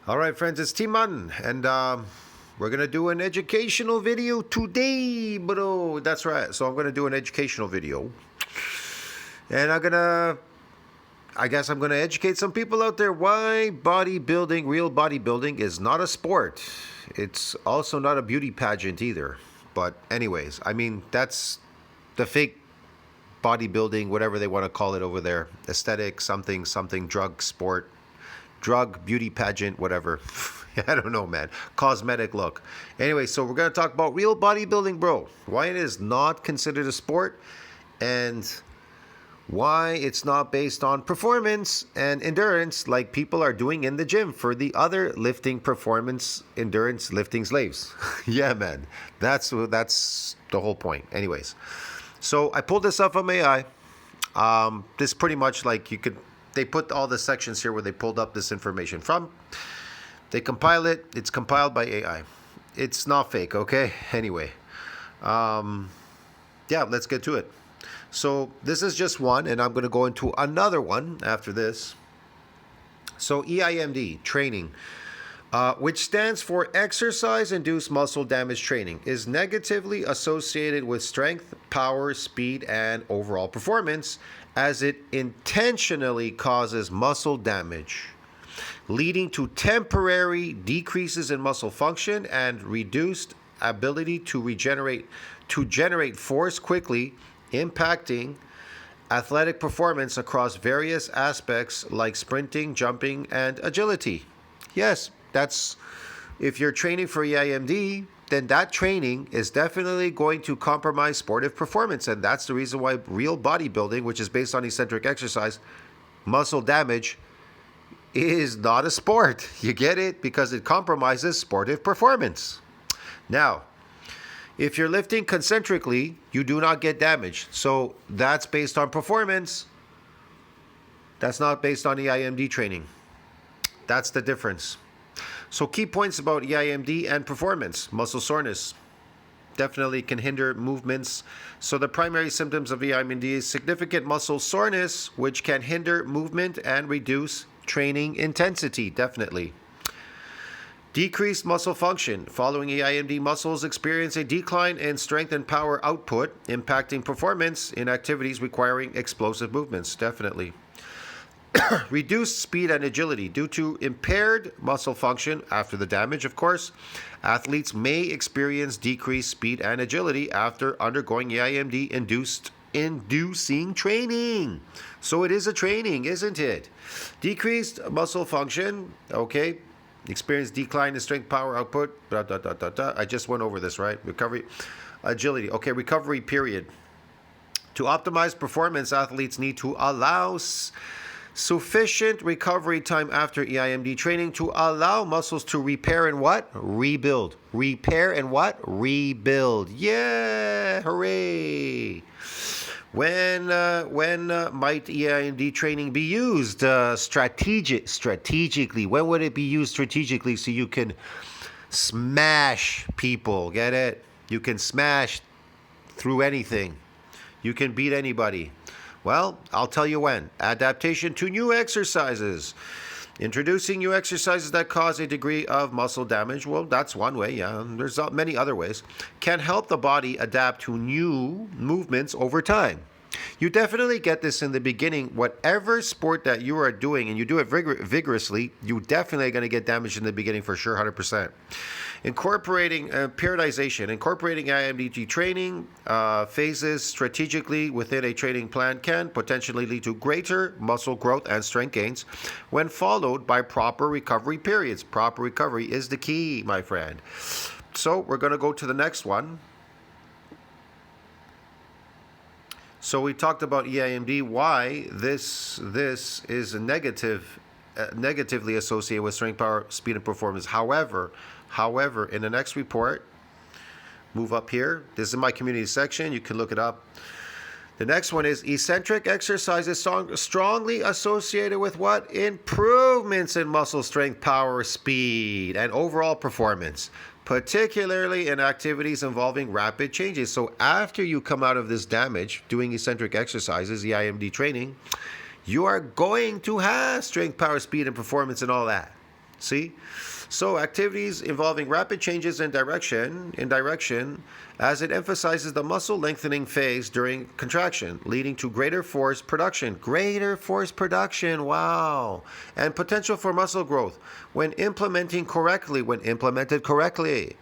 All right, friends, it's Timan, and we're gonna do an educational video today, bro. That's right. So I'm gonna do an educational video, and I guess I'm gonna educate some people out there why bodybuilding, real bodybuilding, is not a sport. It's also not a beauty pageant either. But anyways, I mean that's the fake bodybuilding, whatever they want to call it over there, aesthetic, something, drug, sport. Drug, beauty pageant, whatever. I don't know, man. Cosmetic look. Anyway, so we're going to talk about real bodybuilding, bro. Why it is not considered a sport and why it's not based on performance and endurance like people are doing in the gym for the other lifting performance endurance lifting slaves. Yeah, man. That's the whole point. Anyways, so I pulled this up from AI. This pretty much like they put all the sections here where they pulled up this information from. They compile it. It's compiled by AI. It's not fake, okay? Anyway, yeah, let's get to it. So this is just one, and I'm going to go into another one after this. So EIMD, training, which stands for exercise-induced muscle damage training, is negatively associated with strength, power, speed, and overall performance, as it intentionally causes muscle damage, leading to temporary decreases in muscle function and reduced ability to generate force quickly, impacting athletic performance across various aspects like sprinting, jumping, and agility. Yes, that's if you're training for EIMD, then that training is definitely going to compromise sportive performance. And that's the reason why real bodybuilding, which is based on eccentric exercise, muscle damage, is not a sport. You get it? Because it compromises sportive performance. Now, if you're lifting concentrically, you do not get damage. So that's based on performance. That's not based on EIMD training. That's the difference. So key points about EIMD and performance. Muscle soreness definitely can hinder movements. So the primary symptoms of EIMD is significant muscle soreness, which can hinder movement and reduce training intensity, definitely. Decreased muscle function. Following EIMD, muscles experience a decline in strength and power output, impacting performance in activities requiring explosive movements, definitely. Reduced speed and agility. Due to impaired muscle function after the damage, of course, athletes may experience decreased speed and agility after undergoing EIMD inducing training. So it is a training, isn't it? Decreased muscle function, okay. Experience decline in strength, power output. I just went over this, right? Recovery, agility. Okay, recovery period. To optimize performance, athletes need to allow sufficient recovery time after EIMD training to allow muscles to repair and what? Rebuild. Repair and what? Rebuild. Yeah, hooray. When might EIMD training be used strategically? When would it be used strategically so you can smash people? Get it? You can smash through anything. You can beat anybody. Well, I'll tell you when. Adaptation to new exercises. Introducing new exercises that cause a degree of muscle damage, well, that's one way, yeah. There's many other ways. Can help the body adapt to new movements over time. You definitely get this in the beginning. Whatever sport that you are doing and you do it vigorously, you definitely are going to get damaged in the beginning for sure, 100%. Incorporating periodization. Incorporating EIMD training phases strategically within a training plan can potentially lead to greater muscle growth and strength gains when followed by proper recovery periods. Proper recovery is the key, my friend. So we're going to go to the next one. So we talked about EIMD, why this is a negatively associated with strength, power, speed, and performance. However, in the next report, move up here. This is my community section. You can look it up. The next one is eccentric exercises strongly associated with what? Improvements in muscle strength, power, speed, and overall performance, particularly in activities involving rapid changes. So after you come out of this damage doing eccentric exercises, EIMD training, you are going to have strength, power, speed, and performance and all that. See? So activities involving rapid changes in direction, as it emphasizes the muscle lengthening phase during contraction, leading to greater force production. Greater force production, wow. And potential for muscle growth when implemented correctly.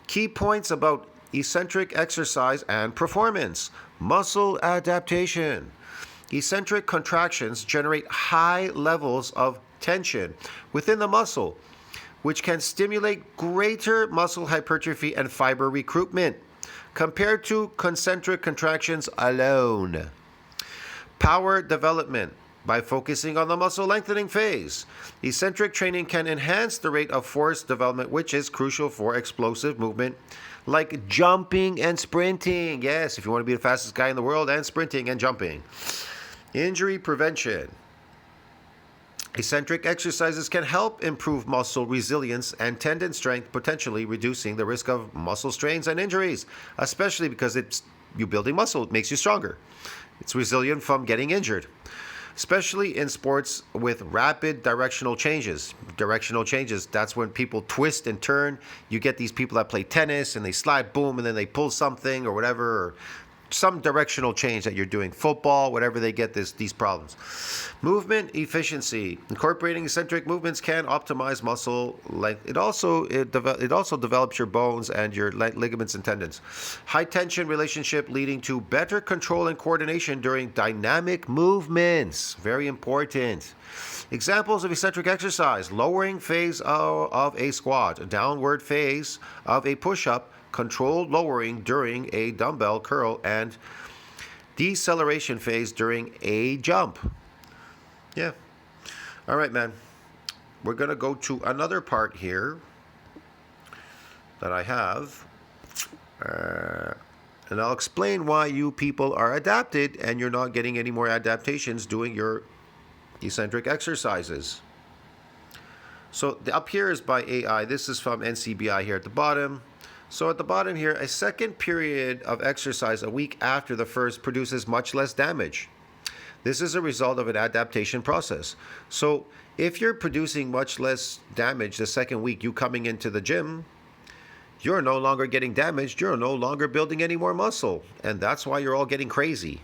Key points about eccentric exercise and performance. Muscle adaptation. Eccentric contractions generate high levels of tension within the muscle, which can stimulate greater muscle hypertrophy and fiber recruitment compared to concentric contractions alone. Power development. By focusing on the muscle lengthening phase, eccentric training can enhance the rate of force development, which is crucial for explosive movement like jumping and sprinting. Yes, if you want to be the fastest guy in the world, and sprinting and jumping. Injury prevention. Eccentric exercises can help improve muscle resilience and tendon strength, potentially reducing the risk of muscle strains and injuries, especially because you're building muscle. It makes you stronger. It's resilient from getting injured, especially in sports with rapid directional changes. That's when people twist and turn. You get these people that play tennis and they slide, boom, and then they pull something or whatever, or some directional change that you're doing. Football, whatever, they get these problems. Movement efficiency. Incorporating eccentric movements can optimize muscle length. It also develops your bones and your ligaments and tendons. High tension relationship leading to better control and coordination during dynamic movements. Very important. Examples of eccentric exercise: lowering phase of a squat, downward phase of a push-up, controlled lowering during a dumbbell curl, and deceleration phase during a jump. Yeah. All right, man. We're going to go to another part here that I have. And I'll explain why you people are adapted and you're not getting any more adaptations doing your eccentric exercises. So up here is by AI. This is from NCBI here at the bottom. So at the bottom here, a second period of exercise a week after the first produces much less damage. This is a result of an adaptation process. So if you're producing much less damage the second week you coming into the gym, you're no longer getting damaged, you're no longer building any more muscle. And that's why you're all getting crazy.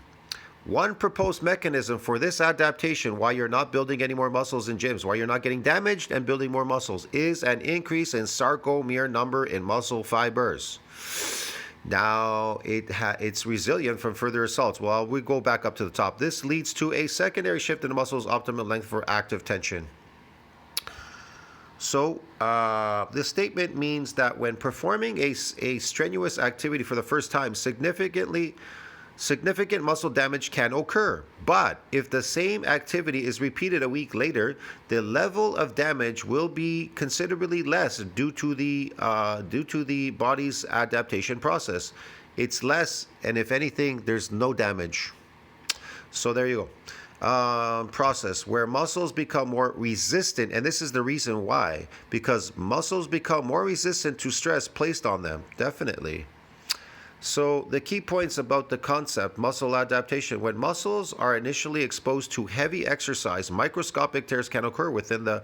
One proposed mechanism for this adaptation, why you're not building any more muscles in gyms, why you're not getting damaged and building more muscles, is an increase in sarcomere number in muscle fibers. Now, it's resilient from further assaults. Well, we go back up to the top. This leads to a secondary shift in the muscle's optimal length for active tension. So, this statement means that when performing a strenuous activity for the first time, significant muscle damage can occur. But if the same activity is repeated a week later, the level of damage will be considerably less due to the body's adaptation process. It's less, and if anything, there's no damage. So there you go. Process where muscles become more resistant, and this is the reason why, because muscles become more resistant to stress placed on them. Definitely. So the key points about the concept, muscle adaptation. When muscles are initially exposed to heavy exercise, microscopic tears can occur within the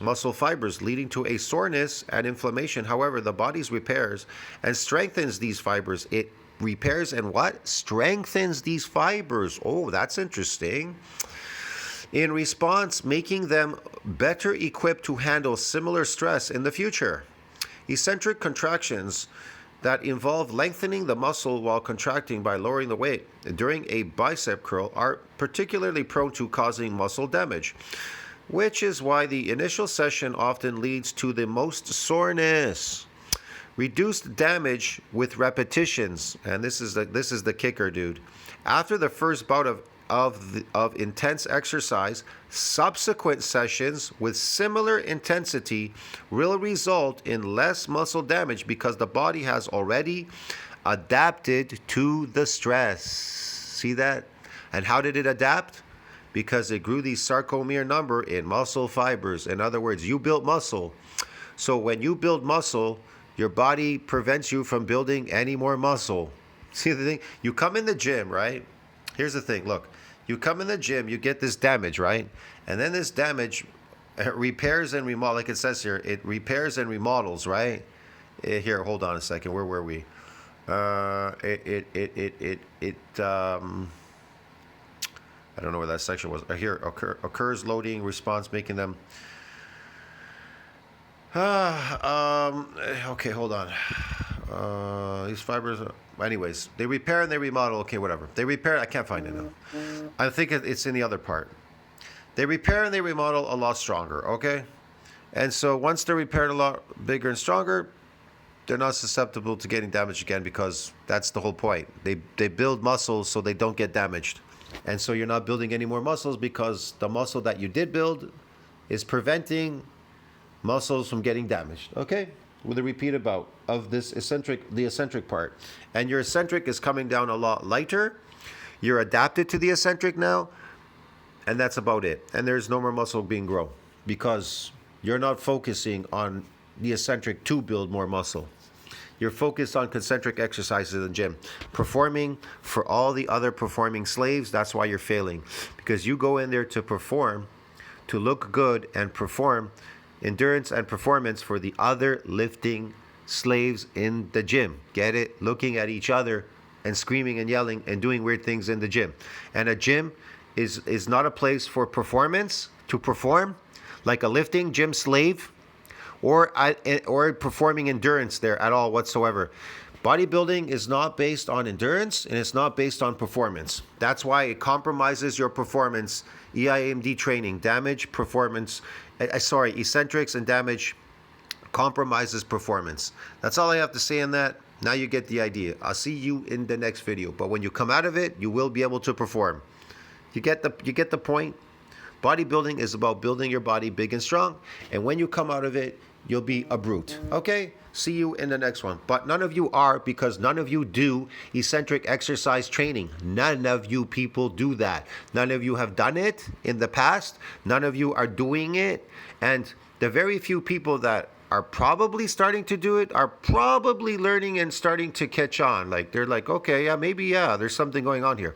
muscle fibers, leading to a soreness and inflammation. However, the body repairs and strengthens these fibers. It repairs and what? Strengthens these fibers. Oh, that's interesting. In response, making them better equipped to handle similar stress in the future. Eccentric contractions that involve lengthening the muscle while contracting by lowering the weight during a bicep curl are particularly prone to causing muscle damage, which is why the initial session often leads to the most soreness. Reduced damage with repetitions, and this is the kicker, dude. After the first bout of intense exercise, subsequent sessions with similar intensity will result in less muscle damage because the body has already adapted to the stress. See that? And how did it adapt? Because it grew the sarcomere number in muscle fibers. In other words, you built muscle. So when you build muscle, your body prevents you from building any more muscle. See the thing? You come in the gym, right? Here's the thing. Look, you come in the gym, you get this damage, right? And then this damage repairs and remodel, like it says here, it repairs and remodels, right? Here, hold on a second. Where were we? I don't know where that section was. Here, occurs, loading, response, making them. Okay, hold on. These fibers. Anyways, they repair and they remodel. Okay, whatever. They repair. I can't find it now. I think it's in the other part. They repair and they remodel a lot stronger. Okay, and so once they're repaired a lot bigger and stronger, they're not susceptible to getting damaged again, because that's the whole point. They build muscles so they don't get damaged. And so you're not building any more muscles, because the muscle that you did build is preventing muscles from getting damaged. Okay? With a repeated bout of this the eccentric part. And your eccentric is coming down a lot lighter. You're adapted to the eccentric now. And that's about it. And there's no more muscle being grown, because you're not focusing on the eccentric to build more muscle. You're focused on concentric exercises in the gym. Performing for all the other performing slaves, that's why you're failing. Because you go in there to perform, to look good and perform endurance and performance for the other lifting slaves in the gym. Get it? Looking at each other and screaming and yelling and doing weird things in the gym. And a gym is not a place for performance, to perform, like a lifting gym slave, or performing endurance there at all whatsoever. Bodybuilding is not based on endurance, and it's not based on performance. That's why it compromises your performance. EIMD training, damage performance, eccentrics and damage compromises performance. That's all I have to say on that. Now you get the idea. I'll see you in the next video. But when you come out of it, you will be able to perform. You get the point? Bodybuilding is about building your body big and strong. And when you come out of it, you'll be a brute. Okay? See you in the next one. But none of you are, because none of you do eccentric exercise training. None of you people do that. None of you have done it in the past. None of you are doing it. And the very few people that are probably starting to do it are probably learning and starting to catch on. Like, they're like, okay, yeah, maybe, yeah, there's something going on here.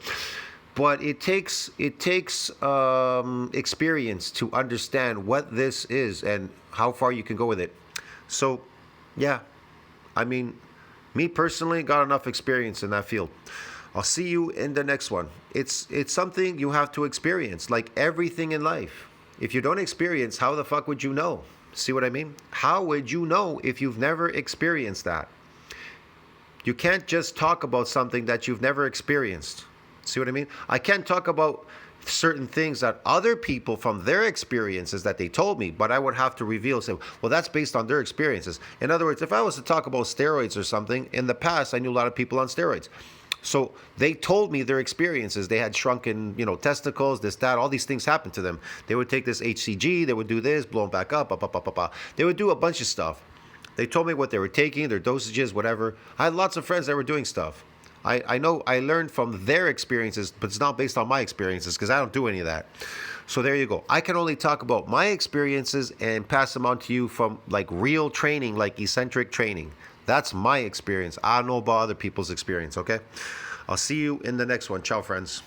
But it takes experience to understand what this is and how far you can go with it. So, yeah, I mean, me personally got enough experience in that field. I'll see you in the next one. It's something you have to experience, like everything in life. If you don't experience, how the fuck would you know? See what I mean? How would you know if you've never experienced that? You can't just talk about something that you've never experienced. See what I mean? I can't talk about certain things that other people from their experiences that they told me, but I would have to reveal, say, well, that's based on their experiences. In other words, if I was to talk about steroids or something, in the past, I knew a lot of people on steroids. So they told me their experiences. They had shrunken, testicles, this, that, all these things happened to them. They would take this HCG, they would do this, blow them back up. They would do a bunch of stuff. They told me what they were taking, their dosages, whatever. I had lots of friends that were doing stuff. I know I learned from their experiences, but it's not based on my experiences, because I don't do any of that. So there you go. I can only talk about my experiences and pass them on to you from like real training, like eccentric training. That's my experience. I don't know about other people's experience, okay? I'll see you in the next one. Ciao, friends.